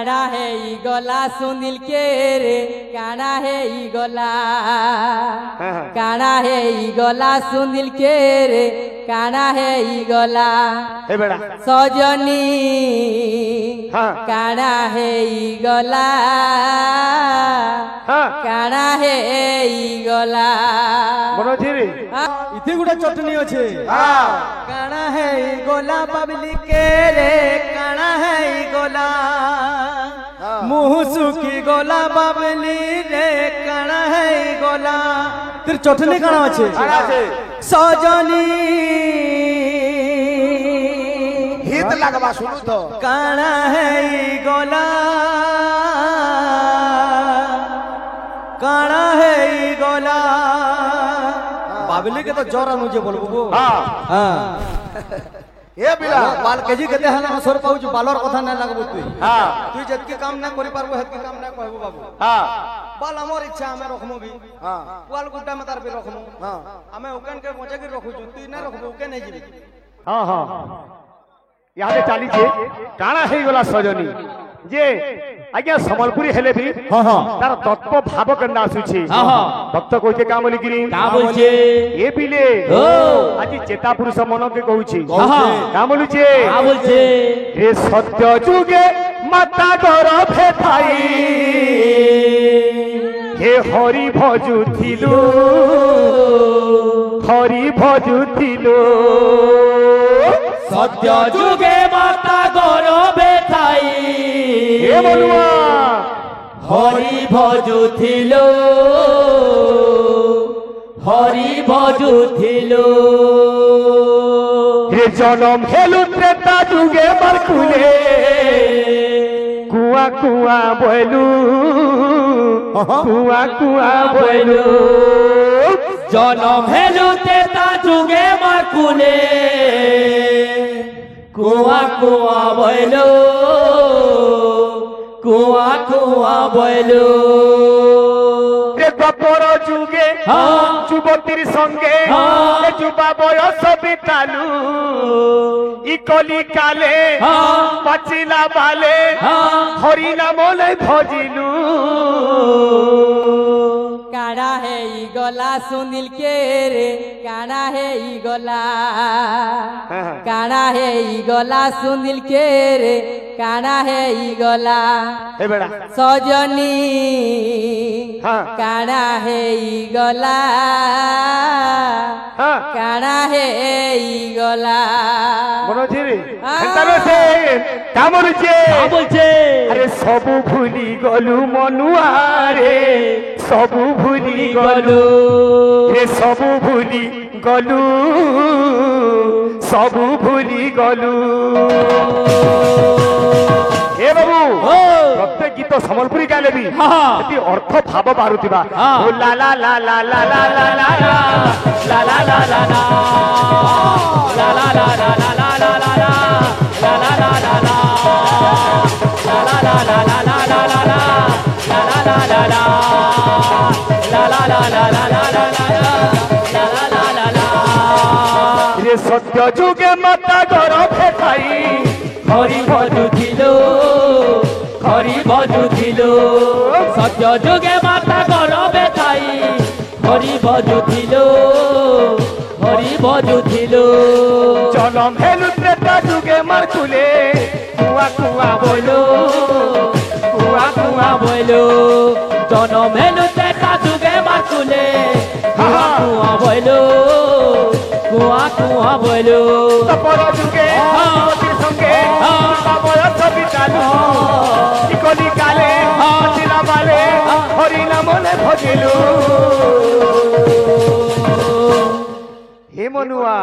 काना है ई गला सुनील के रे काना है ई गला काना है ई गला सुनील के रे काना है ई गला सजनी काना है ई गला काना है ई गला इथे गुटा चटनी अच्छे काना है ई गला बाबली के रे काना है ई गला मुँह सुखी गला बाबली रे काना है ई गला तेरे चटनी काना अच्छे सजनी हित लगवा सुनु तो काना है ई गला काना है ई गला बाबली के तो जोर मुझे बोलबो ए बिला बाल केजी केते हला सर पाउछ बालर कथा ना लागबो तू जतके काम ना करि पारबो हेतके काम ना कहबो बाबू बाल हमर इच्छा हमें रखमु भी बाल गुड्डा में तार भी रखमु हमें उकन के मजे के रखु तू ना रखबो उके नहीं जीबी यादे चाली जे काना हे गला सजनी जे आज्ञा संबलपुरी हेले भी तार तत्व भाव करना आसुछि भक्त कहते का बोली गिरी का बोलछे ए बिले आज चेता पुरुष मन के कहूछि का बोलुछे का बोलछे रे सत्य जुगे माता डर फेथाई हे हरि भजुथिलु सत्य जुगे माता गौरवे थाई हे बलुआ हरि भजुथिलो हे जनम हेलु त्रेता जुगे बरकुले कुआ कुआ बोलू जनम हेलु त्रेता जुगे बरकुले कुआ कुआ बोलो गपर जुगे যুবতীর সঙ্গে যুবা বয়স বিতালু ই কলি কালে পাচিলা বালে হরি নাম লই ভজিলু काना है ई गला सुनील के रे काना है ई गला काना है ई गला सुनील के रे काना है ई गला सजनी काना है ई गला काना है ई गला अरे सबु भूली गलु मनुआ रे सबु भूली गलु रे सबु भूली गलु हे बाबू प्रत्येक गीत संबलपुरी गाले भी अर्थ भाव बारुथिबा ला ला ला ला ला ला ला ला ला ला ला ला ला ला ला रे सत्य जुगे माता घर फेथाई हरि भजुथिलो सत्य जुगे माता गौरवे थाई हरि भजुथिलो जनम हेलु त्रेता जुगे मारकुले कुआ कुआ बोलो जनम हेलु त्रेता जुगे मारकुले कुआ बोलो तपर जुगे ज्योतिर संगे बयस बितालु इकली काले पचिला बाले हरि नाम ले भजिलु हे मनुआ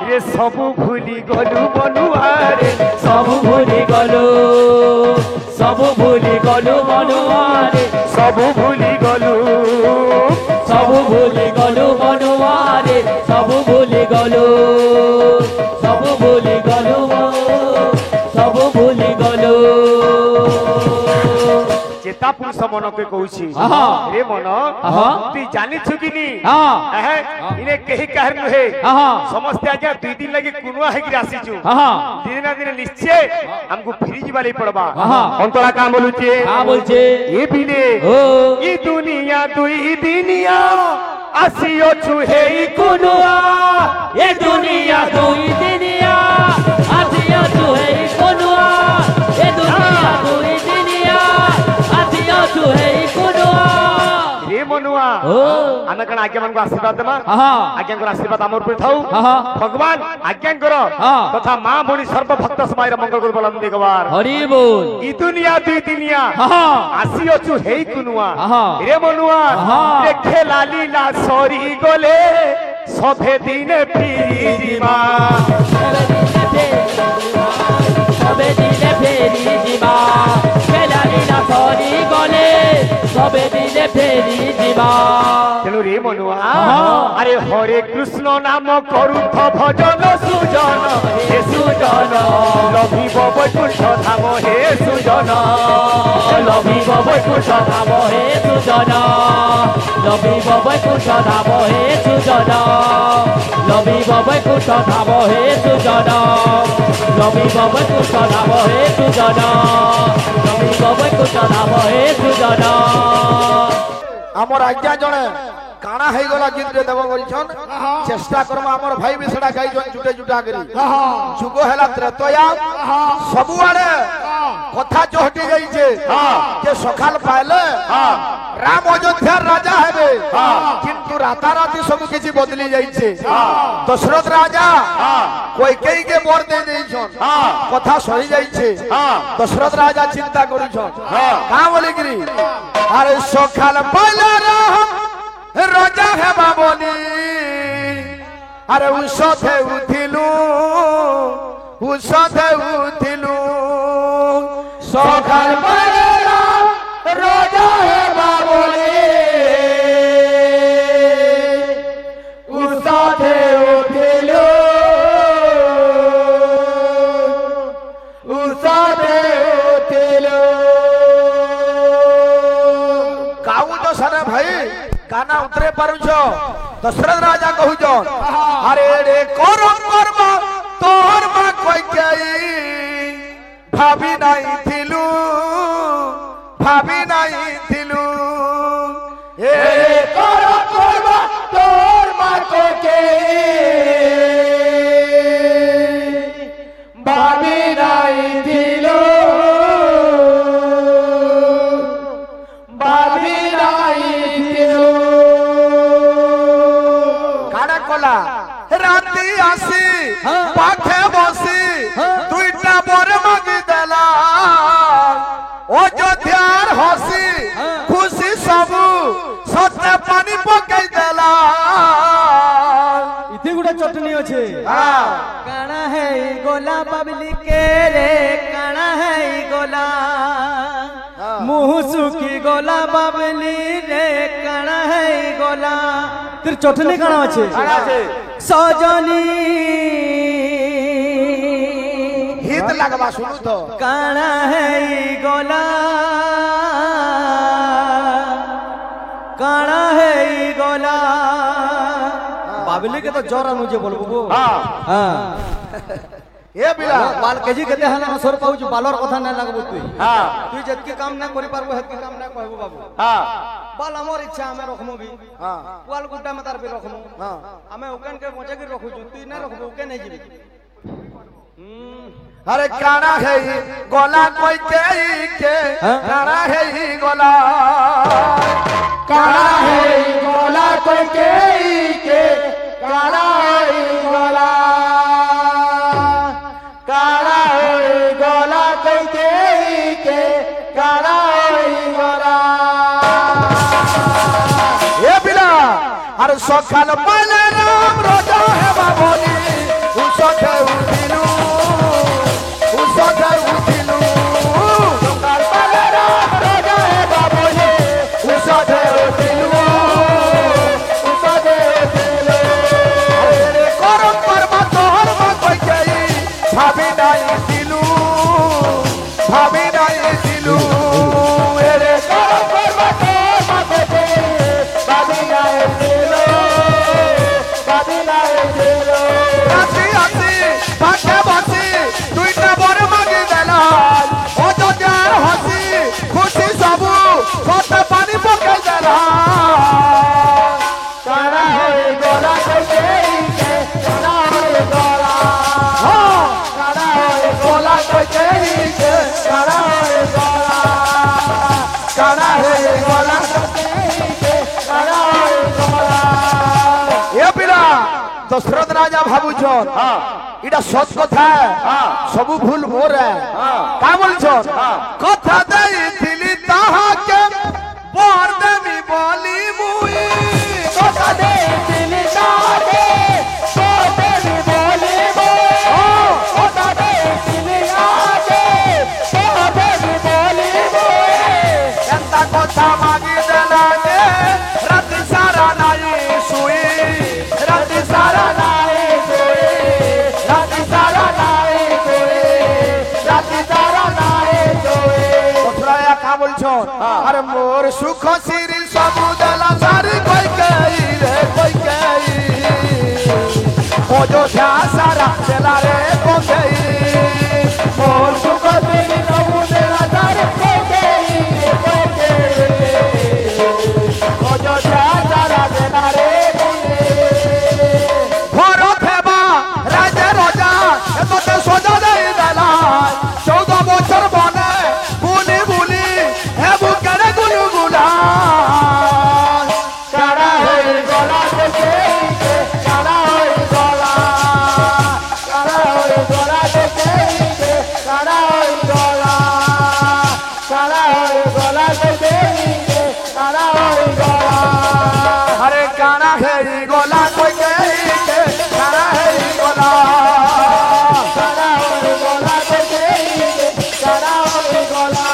रे सबु भूली गलु मनुआ रे सबु भूली गलु मनुआ रे सबु भूली गलु मनुआ रे सबु भूली गलु चेता महापुरुष मन के कहूची रे मन तू जानि छु कि नी इने केही कहर नुहे समस्त आज्ञा 2 दिन लगे कुनुआ है कि राशि छु दिन ना दिन निश्चय हमको फिरी जीवाली पड़बा अंतरा का बोलुचे हां बोलछे ये बिने ई दुनिया 2 दिनिया आसियो छु हे कुनुआ ये दुनिया 2 दिनिया आसियो छु हे कुनुआ ये दुनिया 2 दिनिया आसियो छु हे कुनुआ रे मनुआ आमे कण आज्ञा मन को आशीर्वाद देमा आज्ञा को आशीर्वाद हमर पर थाउ भगवान आज्ञा करो तथा मां बणी सर्व भक्त समाय मंगल कर बोलन देगवार हरि बोल ई दुनिया 2 दिनिया आसियो छु हे कुनुआ रे मनुआ देखे लाली ला सरी गले सभे दिन फिरी जीवा सभे दिन फेरी जीवा खेलाली ला सरी गले सभे दिन फेरी जीवा तेनु रे मनुआ अरे हरे कृष्ण नाम करुथ भजन सुजन हे सुजन लभिब वैकुंठ धाम हे सुजन लभिब वैकुंठ धाम हे सुजन लभिब वैकुंठ धाम हे सुजन लभिब वैकुंठ धाम हे सुजन लभिब वैकुंठ धाम हे सुजन लभिब वैकुंठ धाम हे सुजन आमर आज्ञा जणे काना है गला गीत रे देबो बोलछन चेष्टा करम आमर भाई बिसड़ा गाई जन जुटे जुटा करी जुगो हैला त्रेतया सब आड़े कथा चहटी जाई छे जे सखाल पाइले राम अयोध्या राजा हेबे किंतु राता राती सब किछि बदली जाई छे दशरथ राजा कोई केई के बर दे देई छन कथा सही जाई छे दशरथ राजा चिंता करू छन का बोली गिरी अरे सखाल पाइले राम राजा है बाबोनी अरे उसथे उठिलु सखाल पाइले राम राजा है बाबोनी उसथे उठिलु काऊ तो सने भाई गाना उतरे पारुछ दशरथ राजा कहूछ अरे रे करम कर्म तोहर मा कोई कई भाभी नहीं थिलु ए करम कर्म तोहर मा कोई कई भाभी नहीं थिलु राती आसी पाखे बसी दुईटा बर मागी देला अयोध्यार हसी खुशी सबू सत्य पानी पकई देला इथे गुडा चटनी अछि काना है गोला बाबली के रे काना है गोला मुंह सुखी गोला बाबली रे काना है गोला तेर चटनी काना अछि सजनी हित लगवा सुनु तो काना है गोला बाबली के तो जोरा मुझे बोलबो ए बिला बाल केजी केते हला सर पाउछ बालर कथा न लागबो तू जतके काम न करि पारबो हतके काम न कहबो बाबू बाल हमर इच्छा हमें रखमु भी बाल गुड्डा में तार पे रखमु हमें ओकन के मजे के रखु तू न रखबो ओके नहीं जीबी अरे काना है गोला कोई के काना है गोला काना है गोला कोई के काना है गोला काना है गोला कोई के काना है गोला ए बिला अरे सखाल पाले राम रोजा है बाबोली उसके उठिलू भाभी नहीं दिलू मेरे दशरथ राजा भाबुछन इटा सत कथा सबु भूल मोर है का बोलछन कथा देइथिली ताहा के बर देमी बोली मुई कथा देइथिली ताहा के बर देमी बोली मुई कथा देइथिली ताहा के बर देमी बोली मुई एंता कथा मागी देला के राति सारा नाई सुई राति सारा नाई सुई राति सारा नाई सुई राति सारा नाई सुई कथराया का बोलछन अरे मोर सुख सिरी सबु देला सारी कोई कई रे कोई कई अयोध्या सारा देला रे कोई कई मोर सुख सिरी सबु देला सारी कोई कई कोई कई अयोध्या सारा देला रे घर फेबा राजे राजा एतते सजा देई देला 14 बछर बने बुली बुली हेबु करे गुलु गुला काड़ा होई गला देखे काड़ा होई गला देखे काड़ा होई गला देखे काड़ा होई गला अरे काड़ा है गला कोई के काड़ा है गला काड़ा होई गला देखे काड़ा होई गला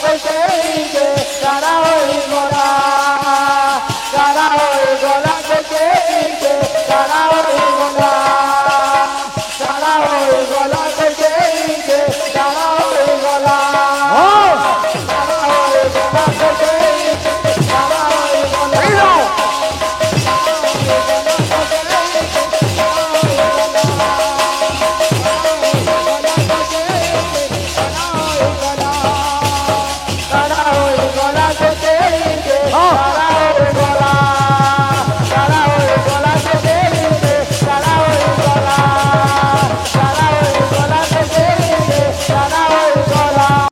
कोई के